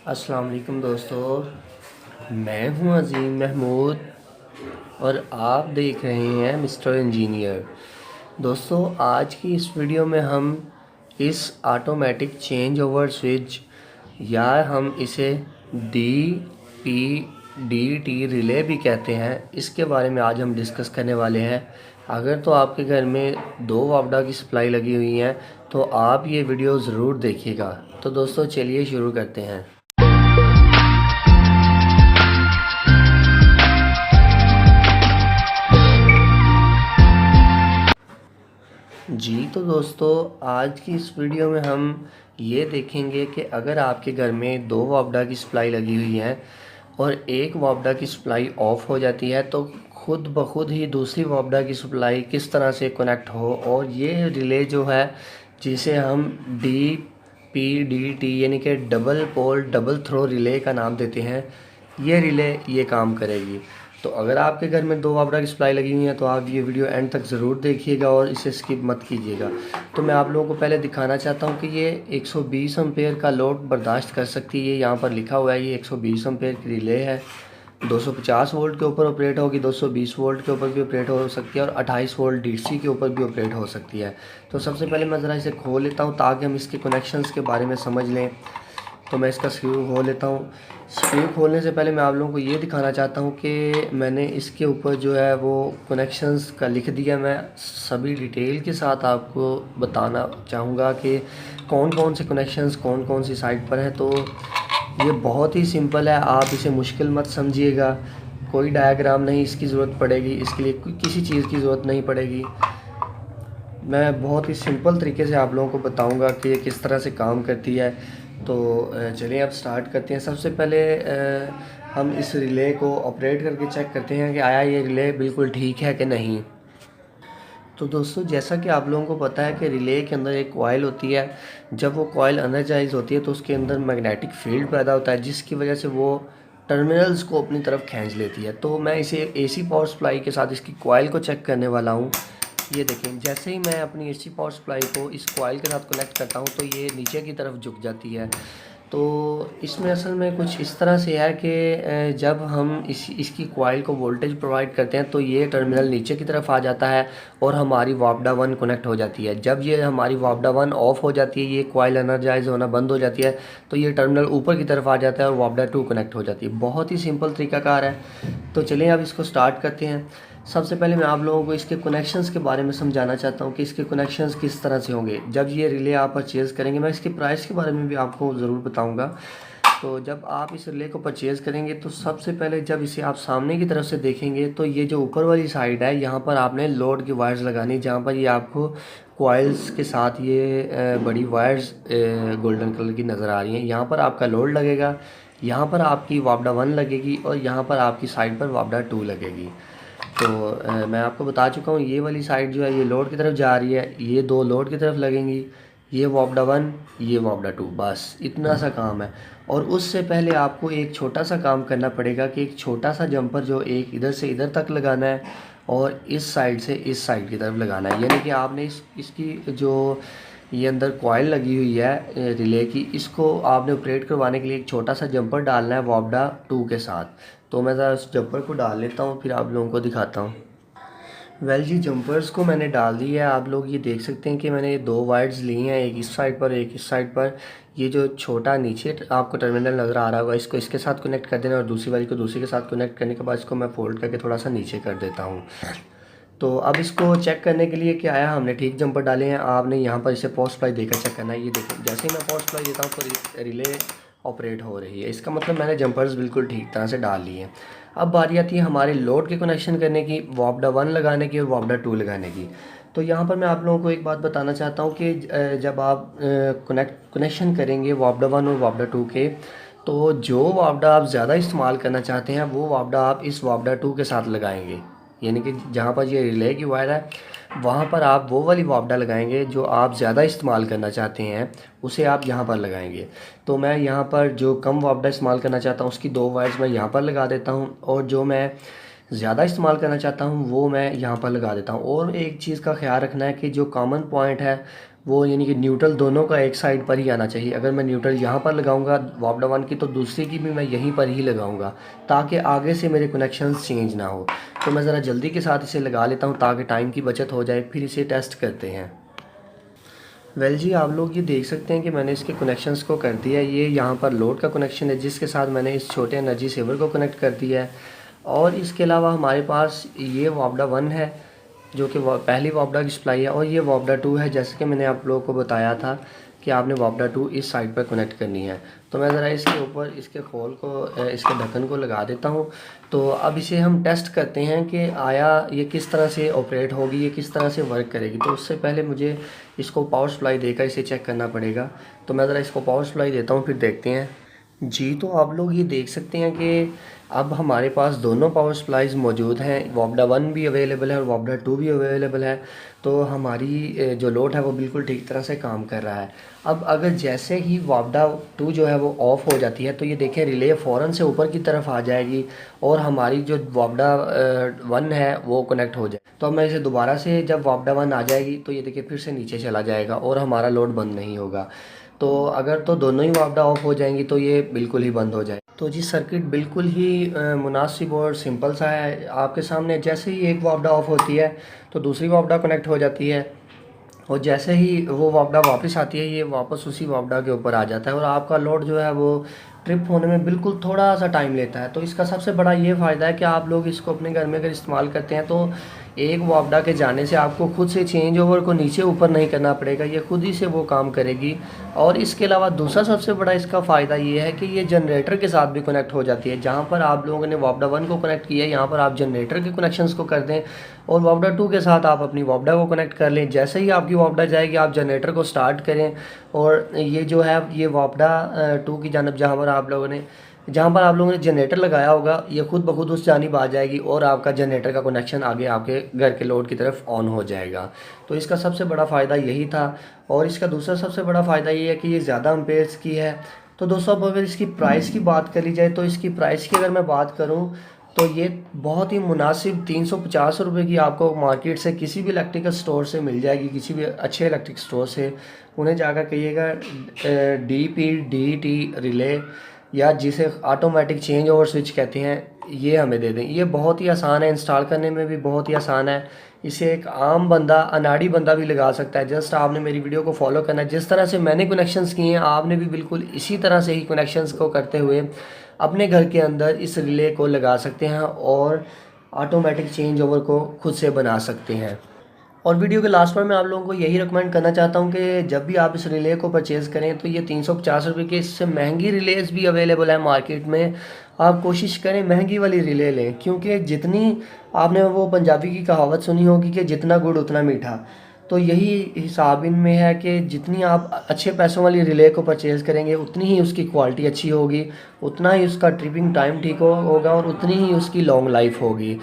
अस्सलाम वालेकुम दोस्तों, मैं हूं अज़ीम महमूद और आप देख रहे हैं मिस्टर इंजीनियर। दोस्तों, आज की इस वीडियो में हम इस ऑटोमेटिक चेंज ओवर स्विच या हम इसे DPDT रिले भी कहते हैं, इसके बारे में आज हम डिस्कस करने वाले हैं। अगर तो आपके घर में 2 वापडा की सप्लाई लगी हुई है तो आप ये वीडियो ज़रूर देखिएगा। तो दोस्तों चलिए शुरू करते हैं। जी तो दोस्तों, आज की इस वीडियो में हम ये देखेंगे कि अगर आपके घर में 2 वापडा की सप्लाई लगी हुई है और एक वापडा की सप्लाई ऑफ हो जाती है तो खुद ब खुद ही दूसरी वापडा की सप्लाई किस तरह से कनेक्ट हो। और ये रिले जो है जिसे हम DPDT यानी कि double pole double throw relay का नाम देते हैं, ये रिले ये काम करेगी। तो अगर आपके घर में 2 वापडा की सप्लाई लगी हुई है तो आप ये वीडियो एंड तक ज़रूर देखिएगा और इसे स्किप मत कीजिएगा। तो मैं आप लोगों को पहले दिखाना चाहता हूँ कि ये 120 एम्पेयर का लोड बर्दाश्त कर सकती है। यहाँ पर लिखा हुआ है ये 120 एम्पेयर की रिले है। 250 वोल्ट के ऊपर ऑपरेट होगी, 220 वोल्ट के ऊपर भी ऑपरेट हो सकती है और 28 वोल्ट DC के ऊपर भी ऑपरेट हो सकती है। तो सबसे पहले मैं ज़रा इसे खोल लेता हूँ ताकि हम इसके कनेक्शंस के बारे में समझ लें। तो मैं इसका स्क्रू खोल लेता हूँ। स्क्रू खोलने से पहले मैं आप लोगों को ये दिखाना चाहता हूँ कि मैंने इसके ऊपर जो है वो कनेक्शंस का लिख दिया। मैं सभी डिटेल के साथ आपको बताना चाहूँगा कि कौन कौन से कनेक्शंस कौन कौन सी साइट पर हैं। तो ये बहुत ही सिंपल है, आप इसे मुश्किल मत समझिएगा। कोई डायग्राम नहीं इसकी ज़रूरत पड़ेगी, इसके लिए किसी चीज़ की ज़रूरत नहीं पड़ेगी। मैं बहुत ही सिंपल तरीके से आप लोगों को बताऊंगा कि ये किस तरह से काम करती है। तो चलिए अब स्टार्ट करते हैं। सबसे पहले हम इस रिले को ऑपरेट करके चेक करते हैं कि आया ये रिले बिल्कुल ठीक है कि नहीं। तो दोस्तों, जैसा कि आप लोगों को पता है कि रिले के अंदर एक कॉइल होती है। जब वो कॉइल एनर्जाइज होती है तो उसके अंदर मैग्नेटिक फील्ड पैदा होता है जिसकी वजह से वो टर्मिनल्स को अपनी तरफ खींच लेती है। तो मैं इसे AC पावर सप्लाई के साथ इसकी कॉइल को चेक करने वाला हूँ। ये देखें, जैसे ही मैं अपनी AC पावर सप्लाई को इस कॉइल के साथ कनेक्ट करता हूँ तो ये नीचे की तरफ झुक जाती है। तो इसमें असल में कुछ इस तरह से है कि जब हम इसकी कॉइल को वोल्टेज प्रोवाइड करते हैं तो ये टर्मिनल नीचे की तरफ आ जाता है और हमारी वापडा 1 कनेक्ट हो जाती है। जब ये हमारी वापडा 1 ऑफ हो जाती है, ये कॉइल एनर्जाइज होना बंद हो जाती है, तो ये टर्मिनल ऊपर की तरफ आ जाता है और वापडा 2 कनेक्ट हो जाती है। बहुत ही सिंपल तरीकाकार है। तो चलिए अब इसको स्टार्ट करते हैं। सबसे पहले मैं आप लोगों को इसके कनेक्शंस के बारे में समझाना चाहता हूँ कि इसके कनेक्शंस किस तरह से होंगे जब ये रिले आप परचेज़ करेंगे। मैं इसके प्राइस के बारे में भी आपको ज़रूर बताऊँगा। तो जब आप इस रिले को परचेज़ करेंगे तो सबसे पहले जब इसे आप सामने की तरफ से देखेंगे तो ये जो ऊपर वाली साइड है यहाँ पर आपने लोड की वायर्स लगानी, जहाँ पर ये आपको कॉइल्स के साथ ये बड़ी वायर्स गोल्डन कलर की नज़र आ रही हैं। यहाँ पर आपका लोड लगेगा, यहाँ पर आपकी वापडा 1 लगेगी और यहाँ पर आपकी साइड पर वापडा 2 लगेगी। तो मैं आपको बता चुका हूँ ये वाली साइड जो है ये लोड की तरफ जा रही है, ये 2 लोड की तरफ लगेंगी, ये वापडा 1 ये वापडा 2, बस इतना सा काम है। और उससे पहले आपको एक छोटा सा काम करना पड़ेगा कि एक छोटा सा जंपर जो एक इधर से इधर तक लगाना है और इस साइड से इस साइड की तरफ लगाना है। यानी कि आपने इसकी जो ये अंदर कॉइल लगी हुई है रिले की, इसको आपने ऑपरेट करवाने के लिए एक छोटा सा जंपर डालना है वापडा 2 के साथ। तो मैं ज़रा उस जंपर को डाल लेता हूँ फिर आप लोगों को दिखाता हूँ। वेल जी, जंपर्स को मैंने डाल दिया है। आप लोग ये देख सकते हैं कि मैंने ये 2 वायर्स ली हैं, एक इस साइड पर एक इस साइड पर। ये जो छोटा नीचे आपको टर्मिनल नज़र आ रहा होगा इसको इसके साथ कनेक्ट कर देना और दूसरी वाली को दूसरी के साथ कनेक्ट करने के बाद इसको मैं फोल्ड करके थोड़ा सा नीचे कर देता हूँ। तो अब इसको चेक करने के लिए क्या आया, हमने ठीक जंपर डाले हैं। आपने यहाँ पर इसे पावर सप्लाई देकर चेक करना है। ये देखें, जैसे ही मैं पावर सप्लाई देता हूँ तो रिले ऑपरेट हो रही है। इसका मतलब मैंने जंपर्स बिल्कुल ठीक तरह से डाल लिए हैं। अब बारी आती है हमारे लोड के कनेक्शन करने की, वापडा 1 लगाने की और वापडा 2 लगाने की। तो यहाँ पर मैं आप लोगों को एक बात बताना चाहता हूँ कि जब आप कनेक्शन करेंगे वापडा 1 और वापडा 2 के, तो जो वापडा आप ज़्यादा इस्तेमाल करना चाहते हैं वो वापडा आप इस वापडा 2 के साथ लगाएंगे। यानी कि जहाँ पर ये रिले की वायर है वहाँ पर आप वो वाली वापडा लगाएंगे जो आप ज़्यादा इस्तेमाल करना चाहते हैं, उसे आप यहाँ पर लगाएंगे। तो मैं यहाँ पर जो कम वापडा इस्तेमाल करना चाहता हूँ उसकी 2 वायर्स मैं यहाँ पर लगा देता हूँ और जो मैं ज़्यादा इस्तेमाल करना चाहता हूँ वो मैं यहाँ पर लगा देता हूँ। और एक चीज़ का ख्याल रखना है कि जो कॉमन पॉइंट है वो यानी कि न्यूट्रल दोनों का एक साइड पर ही आना चाहिए। अगर मैं न्यूट्रल यहाँ पर लगाऊंगा वापडा 1 की, तो दूसरी की भी मैं यहीं पर ही लगाऊंगा ताकि आगे से मेरे कनेक्शंस चेंज ना हो। तो मैं ज़रा जल्दी के साथ इसे लगा लेता हूँ ताकि टाइम की बचत हो जाए, फिर इसे टेस्ट करते हैं। वेल जी, आप लोग ये देख सकते हैं कि मैंने इसके कनेक्शंस को कर दिया है। ये यहाँ पर लोड का कनेक्शन है जिसके साथ मैंने इस छोटे एनर्जी सेवर को कनेक्ट कर दिया है। और इसके अलावा हमारे पास ये वापडा 1 है जो कि पहली वापडा की सप्लाई है, और ये वापडा 2 है जैसे कि मैंने आप लोगों को बताया था कि आपने वापडा 2 इस साइड पर कनेक्ट करनी है। तो मैं ज़रा इसके ऊपर इसके खोल को इसके ढक्कन को लगा देता हूँ। तो अब इसे हम टेस्ट करते हैं कि आया ये किस तरह से ऑपरेट होगी, ये किस तरह से वर्क करेगी। तो उससे पहले मुझे इसको पावर सप्लाई देकर इसे चेक करना पड़ेगा। तो मैं ज़रा इसको पावर सप्लाई देता हूँ, फिर देखते हैं। जी, तो आप लोग ये देख सकते हैं कि अब हमारे पास दोनों पावर सप्लाईज़ मौजूद हैं। वापडा 1 भी अवेलेबल है और वापडा 2 भी अवेलेबल है। तो हमारी जो लोड है वो बिल्कुल ठीक तरह से काम कर रहा है। अब अगर जैसे ही वापडा 2 जो है वो ऑफ़ हो जाती है तो ये देखें रिले फ़ौरन से ऊपर की तरफ आ जाएगी और हमारी जो वापडा 1 है वो कनेक्ट हो जाए। तो अब मैं इसे दोबारा से जब वापडा 1 आ जाएगी तो ये देखिए फिर से नीचे चला जाएगा और हमारा लोड बंद नहीं होगा। तो अगर तो दोनों ही वापडा ऑफ हो जाएंगी तो ये बिल्कुल ही बंद हो जाए। तो जी सर्किट बिल्कुल ही मुनासिब और सिंपल सा है आपके सामने। जैसे ही एक वापडा ऑफ होती है तो दूसरी वापडा कनेक्ट हो जाती है, और जैसे ही वो वापडा वापस आती है ये वापस उसी वापडा के ऊपर आ जाता है, और आपका लोड जो है वो ट्रिप होने में बिल्कुल थोड़ा सा टाइम लेता है। तो इसका सबसे बड़ा ये फ़ायदा है कि आप लोग इसको अपने घर में अगर इस्तेमाल करते हैं तो एक वापडा के जाने से आपको खुद से चेंज ओवर को नीचे ऊपर नहीं करना पड़ेगा, ये खुद ही से वो काम करेगी। और इसके अलावा दूसरा सबसे बड़ा इसका फ़ायदा ये है कि ये जनरेटर के साथ भी कनेक्ट हो जाती है। जहाँ पर आप लोगों ने वापडा 1 को कनेक्ट किया है यहाँ पर आप जनरेटर के कनेक्शंस को कर दें और वापडा 2 के साथ आप अपनी वापडा को कनेक्ट कर लें। जैसे ही आपकी वापडा जाएगी आप जनरेटर को स्टार्ट करें और ये जो है ये वापडा 2 की जानब जहाँ पर आप लोगों ने जनरेटर लगाया होगा ये खुद ब खुद उस जानिब आ जाएगी और आपका जनरेटर का कनेक्शन आगे आपके घर के लोड की तरफ ऑन हो जाएगा। तो इसका सबसे बड़ा फ़ायदा यही था। और इसका दूसरा सबसे बड़ा फ़ायदा ये है कि ये ज़्यादा एम्पेयर्स की है। तो दोस्तों अब अगर इसकी प्राइस की बात करी जाए तो इसकी प्राइस की अगर मैं बात करूँ तो ये बहुत ही मुनासिब 350 रुपये की आपको मार्केट से किसी भी इलेक्ट्रिकल स्टोर से मिल जाएगी, किसी भी अच्छे इलेक्ट्रिक स्टोर से। उन्हें जाकर कहिएगा DPDT रिले या जिसे ऑटोमेटिक चेंज ओवर स्विच कहते हैं ये हमें दे दें। ये बहुत ही आसान है, इंस्टॉल करने में भी बहुत ही आसान है। इसे एक आम बंदा, अनाड़ी बंदा भी लगा सकता है। जस्ट आपने मेरी वीडियो को फॉलो करना है। जिस तरह से मैंने कनेक्शंस किए हैं आपने भी बिल्कुल इसी तरह से ही कनेक्शंस को करते हुए अपने घर के अंदर इस रिले को लगा सकते हैं और ऑटोमेटिक चेंज ओवर को खुद से बना सकते हैं। और वीडियो के लास्ट पर मैं आप लोगों को यही रिकमेंड करना चाहता हूँ कि जब भी आप इस रिले को परचेज़ करें तो ये 350 रुपये के इससे महंगी रिलेज भी अवेलेबल है मार्केट में। आप कोशिश करें महंगी वाली रिले लें, क्योंकि जितनी आपने वो पंजाबी की कहावत सुनी होगी कि जितना गुड़ उतना मीठा, तो यही हिसाब इनमें है कि जितनी आप अच्छे पैसों वाली रिले को परचेज़ करेंगे उतनी ही उसकी क्वालिटी अच्छी होगी, उतना ही उसका ट्रिपिंग टाइम ठीक होगा और उतनी ही उसकी लॉन्ग लाइफ होगी।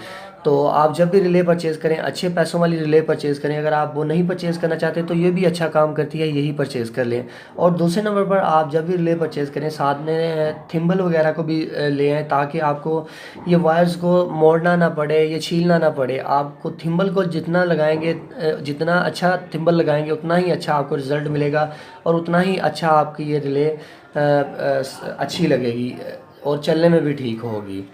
तो आप जब भी रिले परचेज़ करें अच्छे पैसों वाली रिले परचेज़ करें। अगर आप वो नहीं परचेज़ करना चाहते तो ये भी अच्छा काम करती है, यही परचेज़ कर लें। और दूसरे नंबर पर आप जब भी रिले परचेज़ करें साथ में थिम्बल वगैरह को भी ले आएँ ताकि आपको ये वायर्स को मोड़ना ना पड़े, ये छीलना ना पड़े। आपको थिम्बल को जितना लगाएंगे, जितना अच्छा थिम्बल लगाएंगे उतना ही अच्छा आपको रिज़ल्ट मिलेगा और उतना ही अच्छा आपकी ये रिले अच्छी लगेगी और चलने में भी ठीक होगी।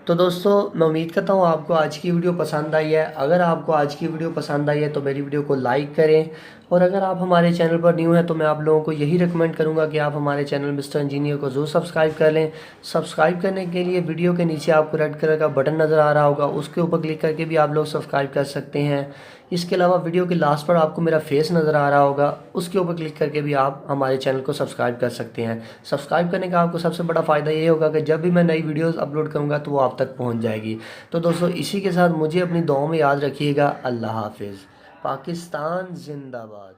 तो दोस्तों मैं उम्मीद करता हूँ आपको आज की वीडियो पसंद आई है। अगर आपको आज की वीडियो पसंद आई है तो मेरी वीडियो को लाइक करें, और अगर आप हमारे चैनल पर न्यू हैं तो मैं आप लोगों को यही रिकमेंड करूँगा कि आप हमारे चैनल मिस्टर इंजीनियर को ज़रूर सब्सक्राइब कर लें। सब्सक्राइब करने के लिए वीडियो के नीचे आपको रेड कलर का बटन नज़र आ रहा होगा, उसके ऊपर क्लिक करके भी आप लोग सब्सक्राइब कर सकते हैं। इसके अलावा वीडियो के लास्ट पर आपको मेरा फेस नज़र आ रहा होगा, उसके ऊपर क्लिक करके भी आप हमारे चैनल को सब्सक्राइब कर सकते हैं। सब्सक्राइब करने का आपको सबसे बड़ा फ़ायदा ये होगा कि जब भी मैं नई वीडियोस अपलोड करूँगा तो वो आप तक पहुँच जाएगी। तो दोस्तों इसी के साथ मुझे अपनी दुआओं में याद रखिएगा। अल्लाह हाफिज़। पाकिस्तान जिंदाबाद।